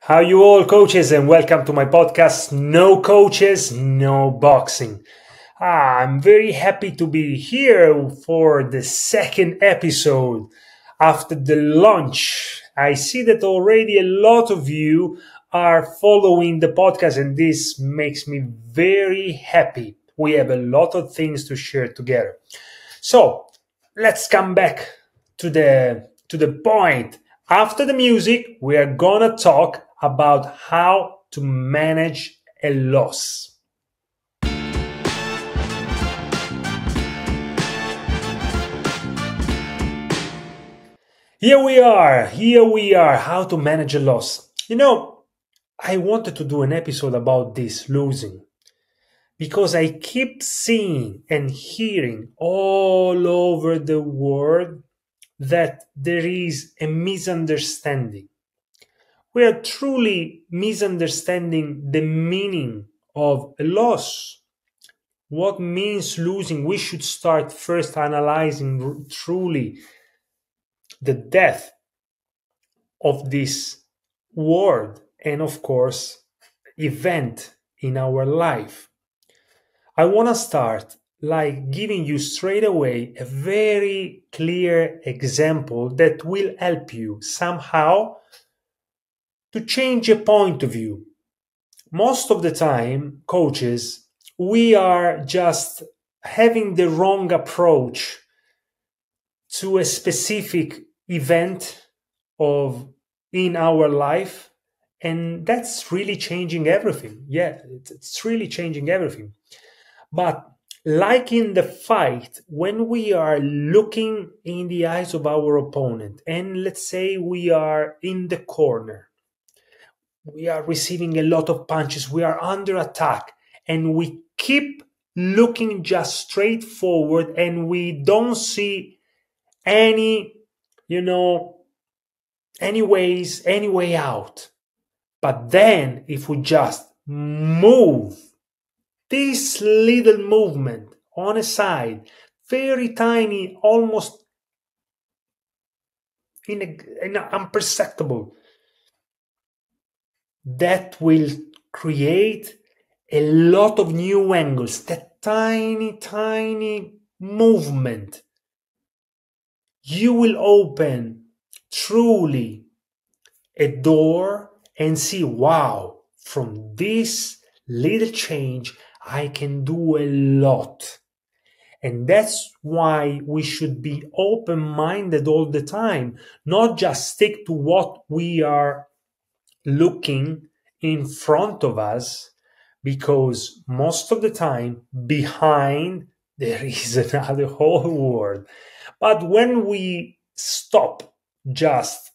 How you all, coaches, and welcome to my podcast, No Coaches, No Boxing. I'm very happy to be here for the second episode after the launch. I see that already a lot of you are following the podcast, and this makes me very happy. We have a lot of things to share together. So let's come back to the point. After the music, we are gonna talk about how to manage a loss. Here we are, how to manage a loss. I wanted to do an episode about this, losing, because I keep seeing and hearing all over the world that there is a misunderstanding. We are truly misunderstanding the meaning of a loss. What means losing? We should start first analyzing truly the depth of this word and, of course, event in our life. I want to start like giving you straight away a very clear example that will help you somehow to change a point of view. Most of the time, coaches, we are just having the wrong approach to a specific event in our life, and that's really changing everything. Yeah, it's really changing everything. But like in the fight, when we are looking in the eyes of our opponent, and let's say we are in the corner, we are receiving a lot of punches, we are under attack, and we keep looking just straight forward and we don't see any way out. But then if we just move this little movement on a side, very tiny, almost imperceptible, that will create a lot of new angles. That tiny movement, you will open truly a door and see, wow, from this little change, I can do a lot. And that's why we should be open-minded all the time, not just stick to what we are looking in front of us, because most of the time behind there is another whole world. But when we stop just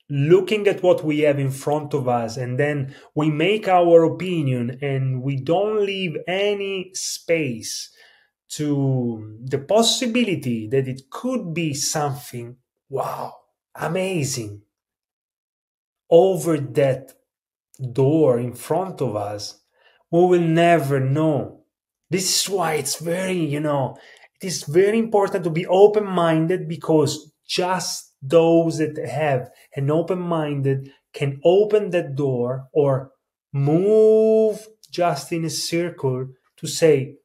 looking at what we have in front of us and then we make our opinion and we don't leave any space to the possibility that it could be something, wow, amazing, over that door in front of us, we will never know. This is why it's it is very important to be open-minded, because just those that have an open-minded can open that door or move just in a circle to say,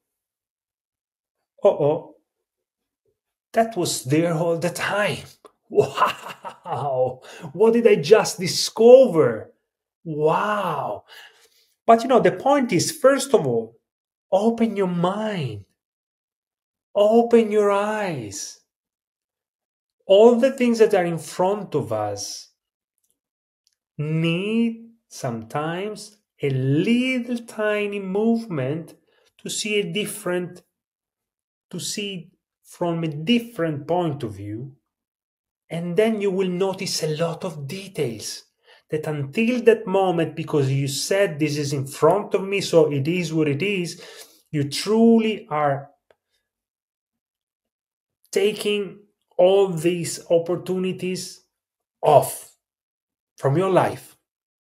oh, that was there all the time. Wow, what did I just discover? Wow. But the point is, first of all, open your mind, open your eyes. All the things that are in front of us need sometimes a little tiny movement to see from a different point of view. And then you will notice a lot of details that until that moment, because you said this is in front of me, so it is what it is, you truly are taking all these opportunities off from your life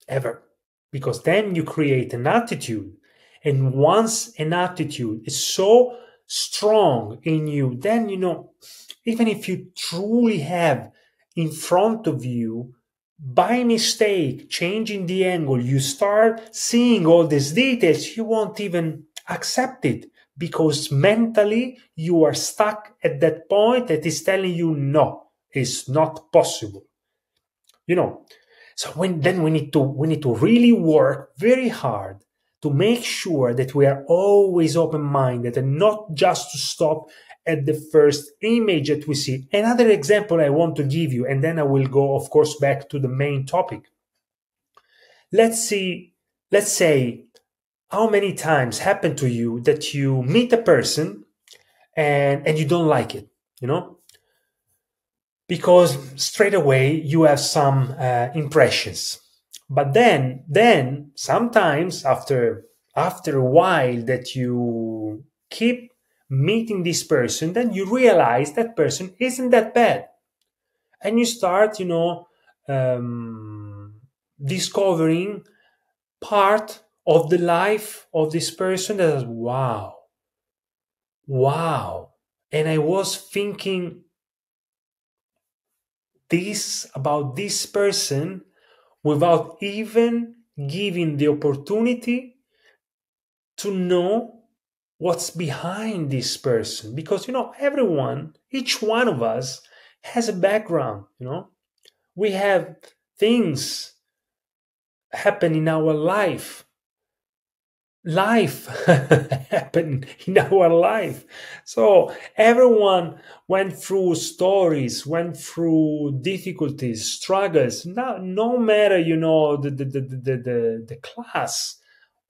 ever. Because then you create an attitude. And once an attitude is so strong in you, then, even if you truly have in front of you by mistake, changing the angle, you start seeing all these details, you won't even accept it because mentally you are stuck at that point that is telling you no, it's not possible. You know, so then we need to really work very hard to make sure that we are always open-minded and not just to stop at the first image that we see. Another example I want to give you, and then I will go, of course, back to the main topic. Let's say, how many times happened to you that you meet a person and you don't like it, because straight away you have some impressions. But then sometimes after a while that you keep meeting this person, then you realize that person isn't that bad, and you start, discovering part of the life of this person that is wow. And I was thinking this about this person without even giving the opportunity to know what's behind this person. Because, everyone, each one of us has a background, we have things happen in our life happen in our life. So everyone went through stories, went through difficulties, struggles. No matter the class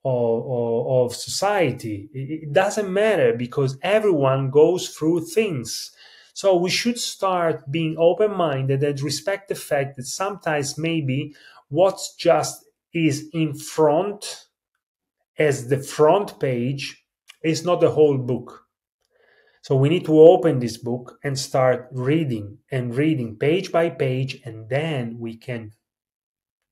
of society, it doesn't matter, because everyone goes through things. So we should start being open-minded and respect the fact that sometimes maybe what's just is in front as the front page is not the whole book. So we need to open this book and start reading page by page, and then we can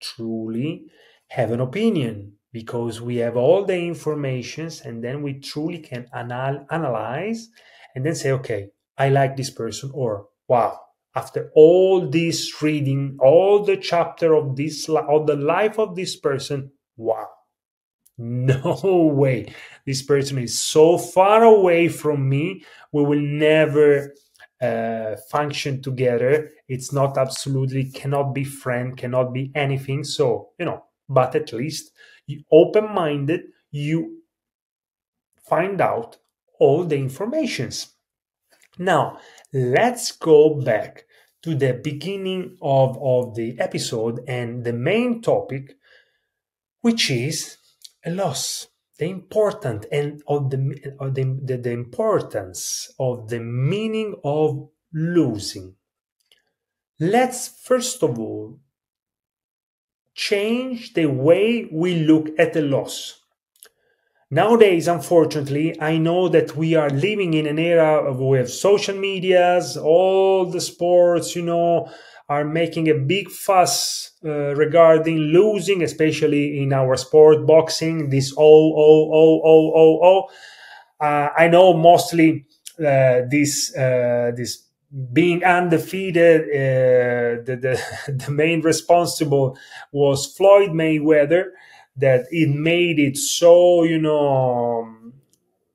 truly have an opinion, because we have all the informations, and then we truly can analyze and then say, okay, I like this person, or wow, after all this reading, all the chapter of the life of this person, wow, no way, this person is so far away from me, we will never function together. It's not absolutely, cannot be friend, cannot be anything. So, but at least you open-minded, you find out all the informations. Now, let's go back to the beginning of the episode and the main topic, which is a loss. The importance of the meaning of losing. Let's first of all change the way we look at a loss. Nowadays, unfortunately, I know that we are living in an era with social medias, all the sports, are making a big fuss regarding losing, especially in our sport, boxing, this I know mostly this being undefeated, the main responsible was Floyd Mayweather, that it made it so,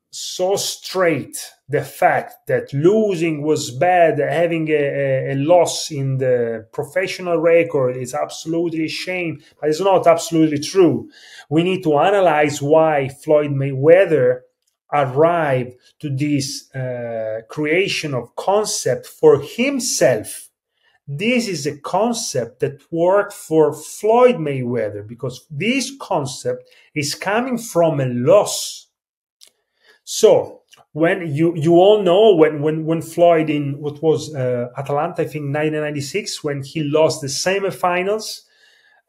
so straight, the fact that losing was bad, having a loss in the professional record is absolutely a shame, but it's not absolutely true. We need to analyze why Floyd Mayweather arrived to this creation of concept for himself. This is a concept that worked for Floyd Mayweather, because this concept is coming from a loss. So when you all know when Floyd in what was Atlanta, I think 1996, when he lost the semifinals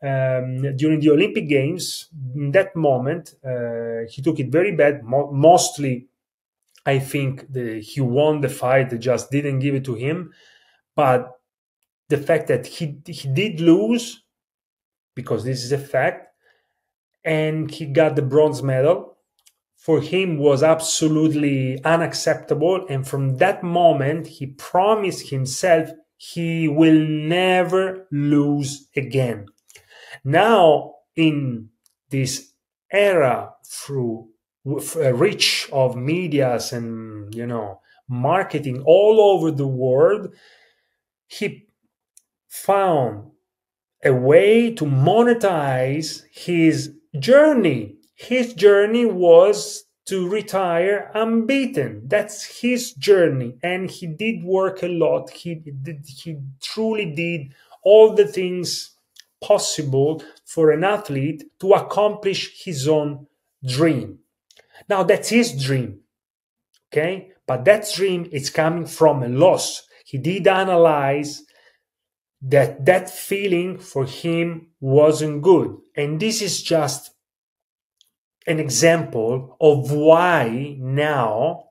during the Olympic Games, in that moment he took it very bad. Mostly, I think he won the fight; they just didn't give it to him. But the fact that he did lose, because this is a fact, and he got the bronze medal, for him was absolutely unacceptable. And from that moment, he promised himself he will never lose again. Now, in this era through reach of medias and marketing all over the world, he found a way to monetize his journey. His journey was to retire unbeaten. That's his journey, and he did work a lot. He truly did all the things possible for an athlete to accomplish his own dream. Now that's his dream, okay? But that dream is coming from a loss. He did analyze that feeling for him wasn't good. And this is just an example of why now,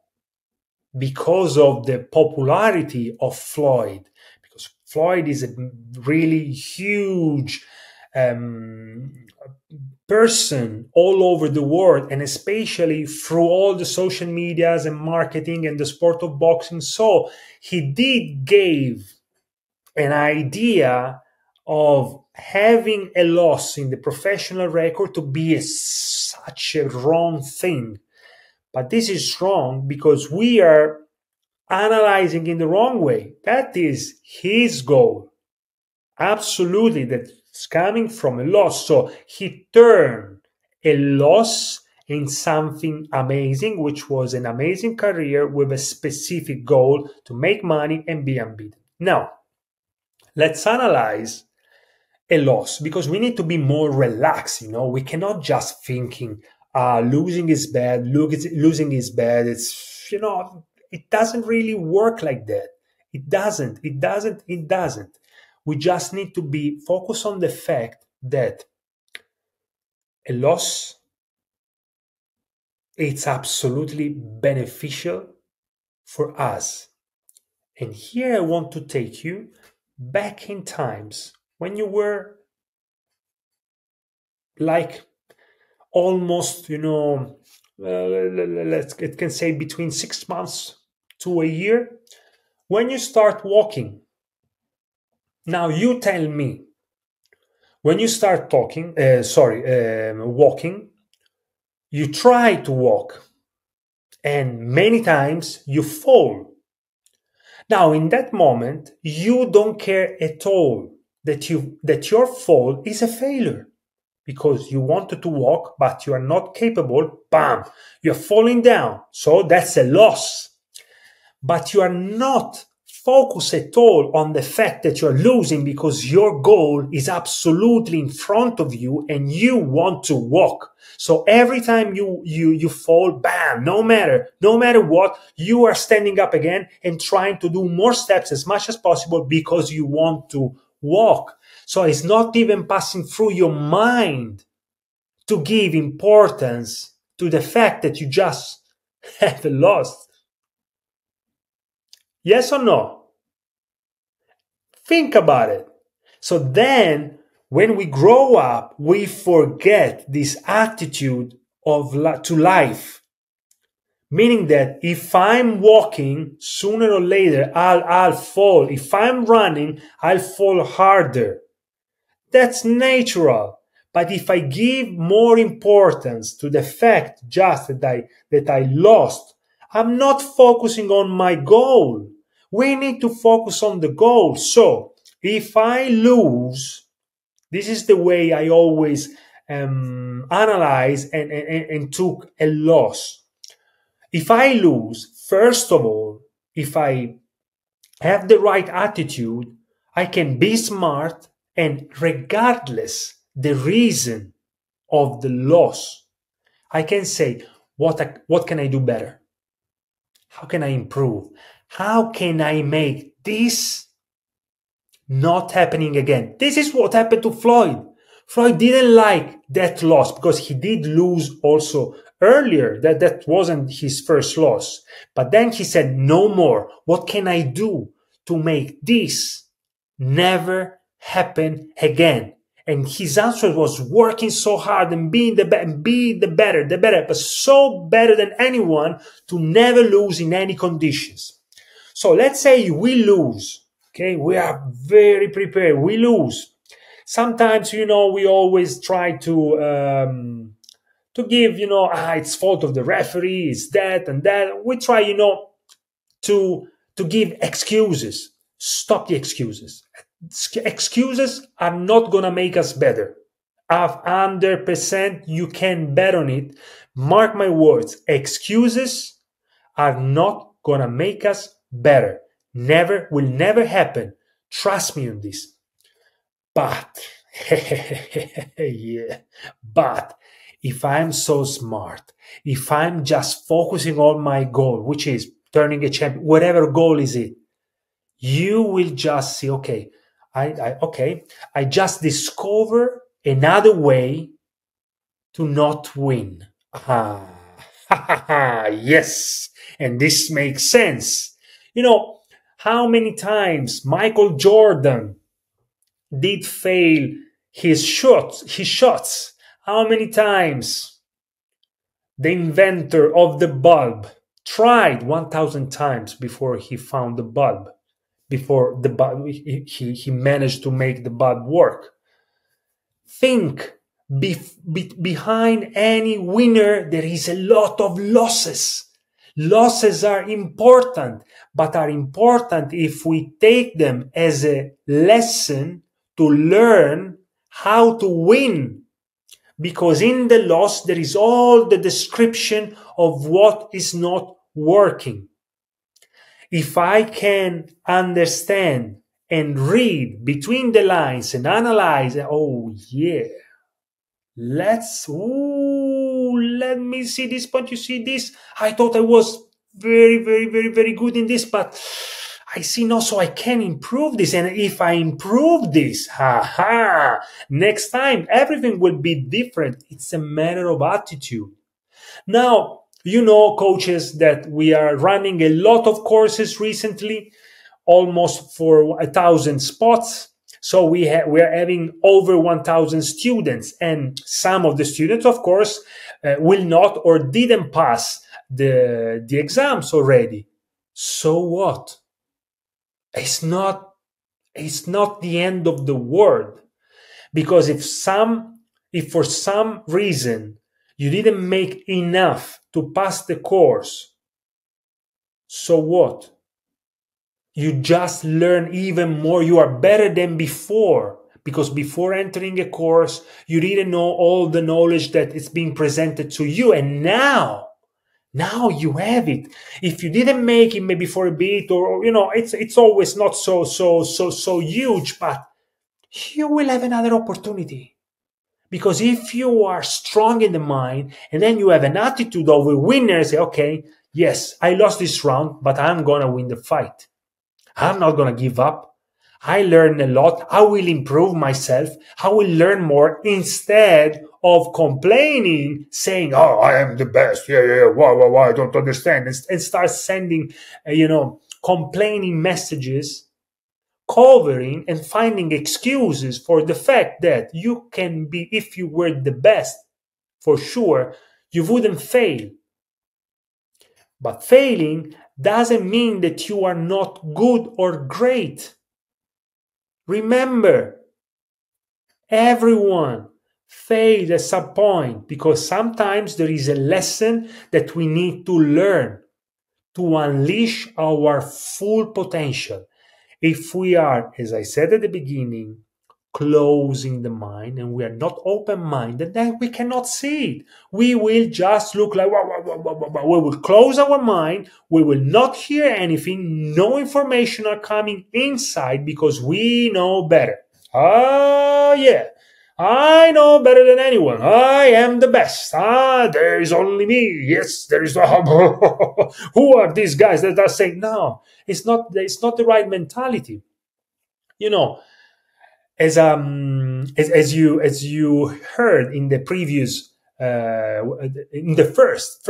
because of the popularity of Floyd, because Floyd is a really huge person all over the world, and especially through all the social medias and marketing and the sport of boxing. So he did give an idea of having a loss in the professional record to be such a wrong thing. But this is wrong because we are analyzing in the wrong way. That is his goal. Absolutely, that's coming from a loss. So he turned a loss in something amazing, which was an amazing career with a specific goal to make money and be unbeaten. Now, let's analyze a loss, because we need to be more relaxed. We cannot just thinking losing is bad, losing is bad. It's it doesn't really work like that. It doesn't. We just need to be focused on the fact that a loss, it's absolutely beneficial for us. And here I want to take you back in times when you were like almost, it can say between 6 months to a year, when you start walking. Now you tell me, when you start walking, you try to walk and many times you fall. Now, in that moment, you don't care at all that your fall is a failure, because you wanted to walk, but you are not capable. Bam! You're falling down. So that's a loss. But you are not focused at all on the fact that you're losing, because your goal is absolutely in front of you and you want to walk. So every time you fall, bam, no matter what, you are standing up again and trying to do more steps as much as possible because you want to walk. So it's not even passing through your mind to give importance to the fact that you just have lost. Yes or no? Think about it. So then, when we grow up, we forget this attitude to life. Meaning that if I'm walking, sooner or later, I'll fall. If I'm running, I'll fall harder. That's natural. But if I give more importance to the fact just that I lost, I'm not focusing on my goal. We need to focus on the goal. So if I lose, this is the way I always analyze and took a loss. If I lose, first of all, if I have the right attitude, I can be smart, and regardless the reason of the loss, I can say, what can I do better? How can I improve? How can I make this not happening again? This is what happened to Floyd. Floyd didn't like that loss because he did lose also earlier. That wasn't his first loss. But then he said, no more. What can I do to make this never happen again? And his answer was working so hard and be the better, but so better than anyone to never lose in any conditions. So let's say we lose. Okay, we are very prepared. We lose. Sometimes, we always try to give, it's fault of the referee, it's that and that. We try, to give excuses. Stop the excuses. Excuses are not gonna make us better. 100% you can bet on it. Mark my words. Excuses are not gonna make us better. Never, will never happen. Trust me on this. But, yeah, but if I'm so smart, if I'm just focusing on my goal, which is turning a champion, whatever goal is it, you will just see, okay, I just discover another way to not win. Yes, and this makes sense. How many times Michael Jordan did fail his shots? How many times the inventor of the bulb tried 1,000 times before he found the bulb, before the bulb, he managed to make the bulb work? Think, behind any winner, there is a lot of losses. Losses are important, but are important if we take them as a lesson to learn how to win. Because in the loss, there is all the description of what is not working. If I can understand and read between the lines and analyze, oh yeah, let me see this point. You see this? I thought I was very, very, very, very good in this, but I see now, so I can improve this. And if I improve this, next time everything will be different. It's a matter of attitude. Now, coaches, that we are running a lot of courses recently, almost for 1,000 spots. So we are having over 1,000 students, and some of the students, of course, will not or didn't pass the exams already. So what? It's not the end of the world, because if for some reason you didn't make enough to pass the course, so what? You just learn even more. You are better than before, because before entering a course, you didn't know all the knowledge that is being presented to you. And now you have it. If you didn't make it maybe for a bit, or it's always not so huge, but you will have another opportunity. Because if you are strong in the mind and then you have an attitude of a winner, say, okay, yes, I lost this round, but I'm going to win the fight. I'm not going to give up. I learned a lot. I will improve myself. I will learn more, instead of complaining, saying, oh, I am the best. Yeah. Why, I don't understand. And start sending, complaining messages, covering and finding excuses for the fact that you can be, if you were the best, for sure, you wouldn't fail. But failing doesn't mean that you are not good or great. Remember, everyone fails at some point, because sometimes there is a lesson that we need to learn to unleash our full potential. If we are, as I said at the beginning, closing the mind and we are not open-minded, then we cannot see it. We will just look like, we will close our mind. We will not hear anything. No information are coming inside, because we know better. Yeah, I know better than anyone. I am the best. There is only me. Yes, there is. Who are these guys that are saying, no, it's not the right mentality. As you heard in the previous, in the first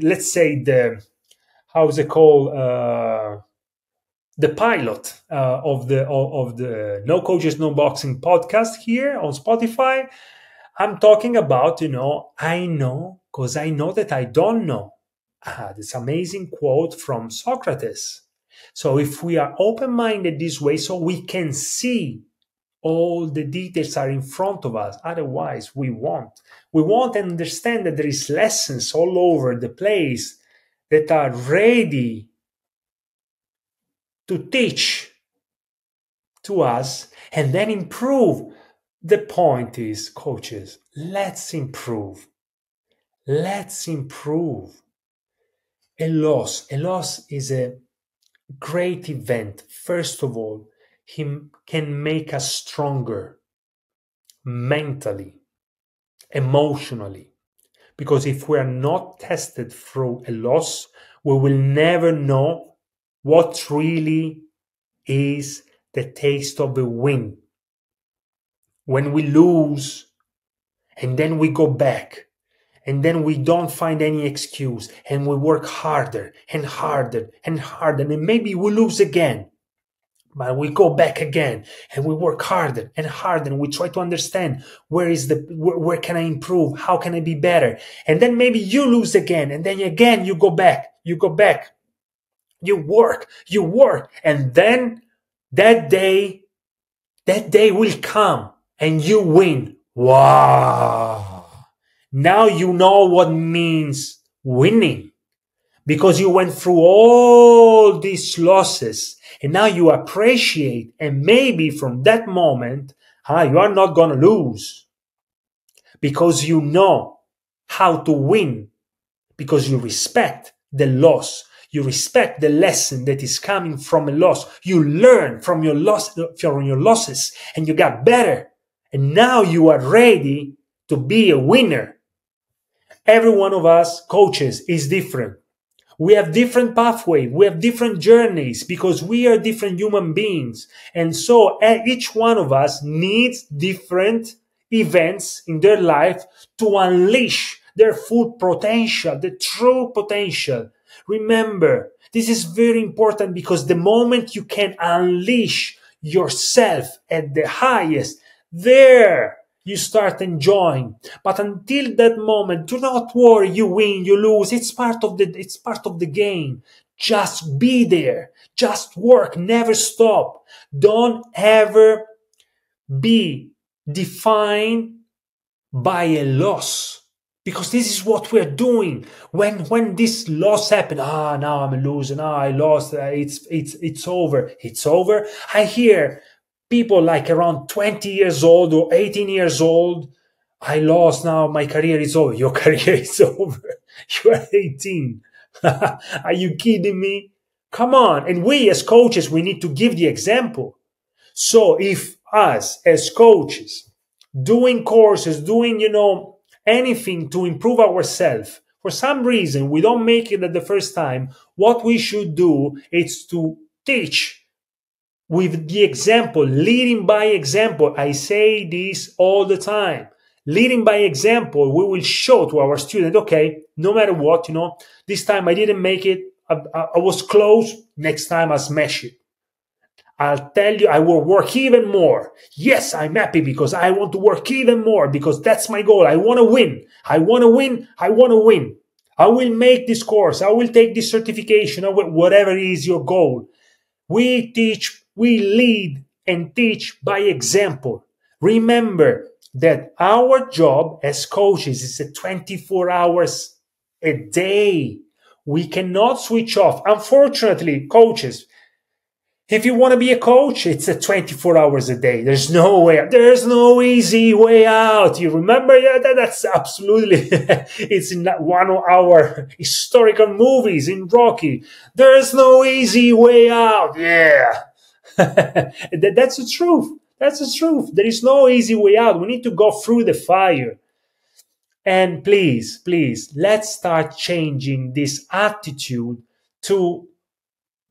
let's say how's it called, the pilot of the No Coaches No Boxing podcast here on Spotify. I'm talking about, I know because I know that I don't know. This amazing quote from Socrates. So if we are open-minded this way, so we can see all the details are in front of us. Otherwise, we won't. We won't understand that there is lessons all over the place that are ready to teach to us and then improve. The point is, coaches, let's improve. Let's improve. A loss is a great event. First of all, he can make us stronger mentally, emotionally. Because if we are not tested through a loss, we will never know what really is the taste of a win. When we lose and then we go back and then we don't find any excuse and we work harder and harder and harder and maybe we lose again, but we go back again and we work harder and harder and we try to understand where can I improve, how can I be better, and then maybe you lose again and then again you go back, you work, and then that day will come and you win. Wow! Now you know what means winning, because you went through all these losses and now you appreciate, and maybe from that moment, you are not going to lose because you know how to win, because you respect the loss. You respect the lesson that is coming from a loss. You learn from your losses and you got better. And now you are ready to be a winner. Every one of us, coaches, is different. We have different pathways. We have different journeys because we are different human beings. And so each one of us needs different events in their life to unleash their full potential, the true potential. Remember, this is very important because the moment you can unleash yourself at the highest, there you start enjoying. But until that moment, do not worry, you win, you lose. It's part of the game. Just be there. Just work, never stop. Don't ever be defined by a loss. Because this is what we're doing. When this loss happened, now I'm losing, I lost, it's over. It's over. I hear people like around 20 years old or 18 years old, I lost, now my career is over. Your career is over. You are 18. Are you kidding me? Come on. And we as coaches, we need to give the example. So if us as coaches, doing courses, doing, anything to improve ourselves, for some reason we don't make it at the first time, what we should do is to teach with the example, leading by example. I say this all the time. Leading by example, we will show to our student, okay, no matter what, this time I didn't make it, I was close, next time I smash it. I'll tell you, I will work even more. Yes, I'm happy because I want to work even more because that's my goal. I want to win. I want to win. I want to win. I will make this course. I will take this certification. Whatever is your goal. We teach, we lead and teach by example. Remember that our job as coaches is a 24 hours a day. We cannot switch off. Unfortunately, coaches, if you want to be a coach, it's a 24 hours a day. There's no way. There's no easy way out. You remember? Yeah, that's absolutely. It's in one of our historical movies in Rocky. There's no easy way out. Yeah. That's the truth. That's the truth. There is no easy way out. We need to go through the fire. And please, let's start changing this attitude to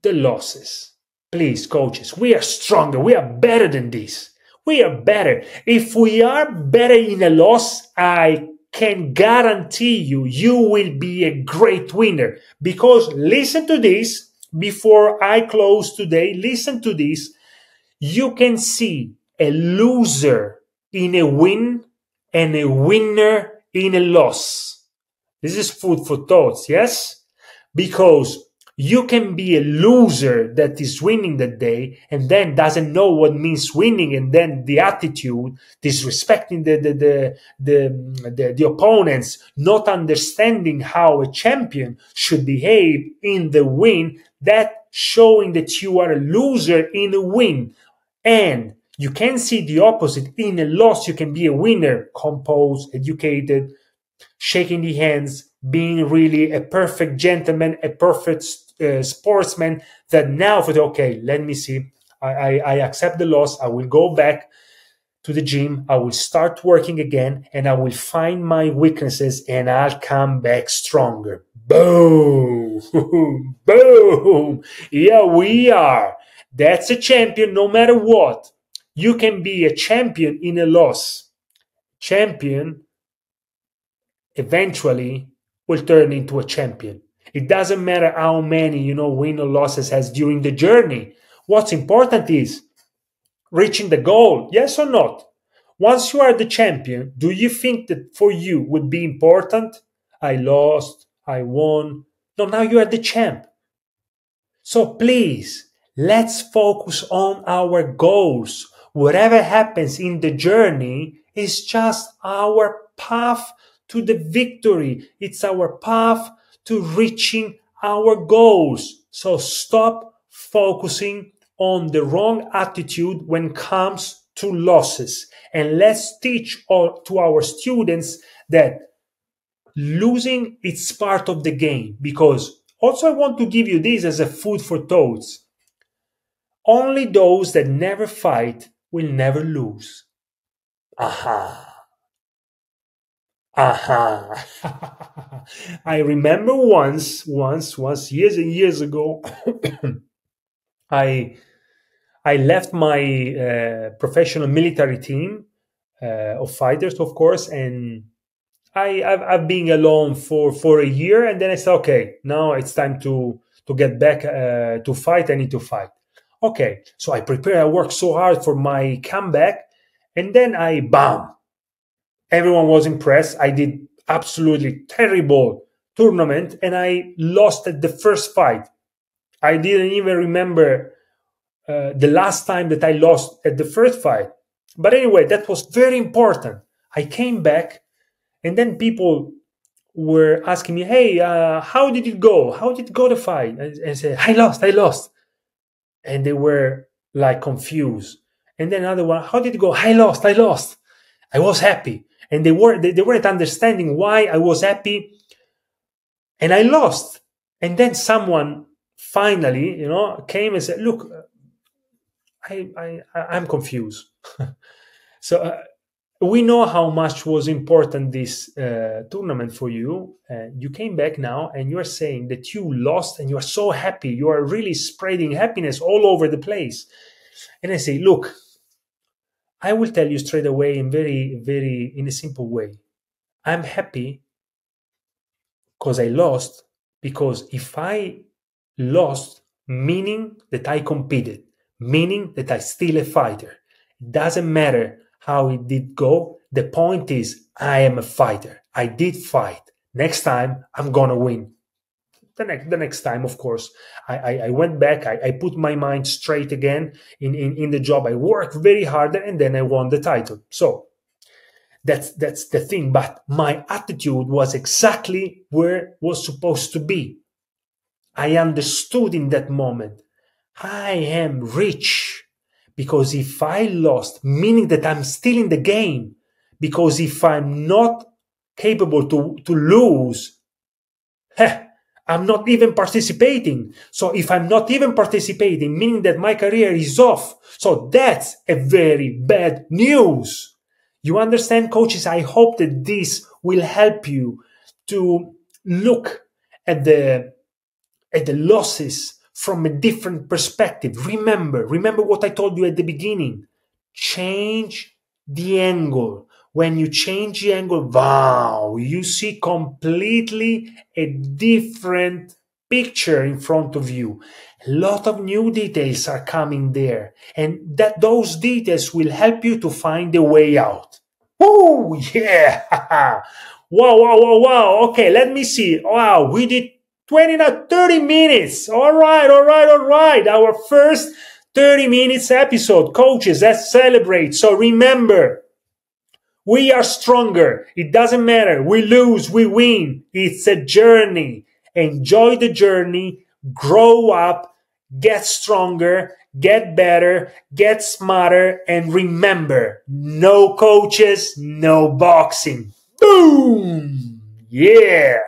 the losses. Please, coaches, we are stronger. We are better than this. We are better. If we are better in a loss, I can guarantee you, you will be a great winner. Because listen to this, before I close today, listen to this. You can see a loser in a win and a winner in a loss. This is food for thoughts, yes? Because You can be a loser that is winning that day and then doesn't know what means winning, and then the attitude, disrespecting the opponents, not understanding how a champion should behave in the win, that showing that you are a loser in a win. And you can see the opposite. In a loss, you can be a winner, composed, educated, shaking the hands, being really a perfect gentleman, a perfect sportsman. That now, for okay, let me see. I accept the loss. I will go back to the gym. I will start working again, and I will find my weaknesses, and I'll come back stronger. Boom, boom. Here we are. That's a champion, no matter what. You can be a champion in a loss. Champion eventually will turn into a champion. It doesn't matter how many, win or losses has during the journey. What's important is reaching the goal, yes or not? Once you are the champion, do you think that for you would be important? I lost, I won. No, now you are the champ. So please, let's focus on our goals. Whatever happens in the journey is just our path to the victory. It's our path to reaching our goals. So stop focusing on the wrong attitude when it comes to losses. And let's teach to our students that losing is part of the game. Because also I want to give you this as a food for thoughts. Only those that never fight will never lose. Aha. Aha. I remember once, years and years ago, I left my professional military team of fighters, of course, and I've been alone for a year, and then I said, okay, now it's time to get back to fight. I need to fight. Okay, so I prepare. I work so hard for my comeback, and then bam. Everyone was impressed. I did absolutely terrible tournament, and I lost at the first fight. I didn't even remember the last time that I lost at the first fight. But anyway, that was very important. I came back, and then people were asking me, hey, how did it go? How did it go, the fight? And I said, I lost. And they were like confused. And then another one, how did it go? I lost. I was happy. And they weren't understanding why I was happy and I lost. And then someone finally, came and said, look, I'm confused. So we know how much was important this tournament for you. You came back now and you are saying that you lost and you are so happy. You are really spreading happiness all over the place. And I say, look, I will tell you straight away in in a simple way. I'm happy because I lost, because if I lost, meaning that I competed, meaning that I still a fighter. It doesn't matter how it did go. The point is, I am a fighter. I did fight. Next time, I'm gonna win. The next time, of course, I went back. I put my mind straight again in the job. I worked very hard, and then I won the title. So that's the thing. But my attitude was exactly where it was supposed to be. I understood in that moment, I am rich, because if I lost, meaning that I'm still in the game, because if I'm not capable to lose, I'm not even participating. So if I'm not even participating, meaning that my career is off. So that's a very bad news. You understand, coaches? I hope that this will help you to look at the losses from a different perspective. Remember what I told you at the beginning. Change the angle. When you change the angle, wow, you see completely a different picture in front of you. A lot of new details are coming there, and those details will help you to find a way out. Oh, yeah. Wow. Okay, let me see. Wow, we did 20, not 30 minutes. All right. Our first 30 minutes episode. Coaches, let's celebrate. So remember, we are stronger. It doesn't matter. We lose, we win. It's a journey. Enjoy the journey. Grow up. Get stronger. Get better. Get smarter. And remember, no coaches, no boxing. Boom! Yeah!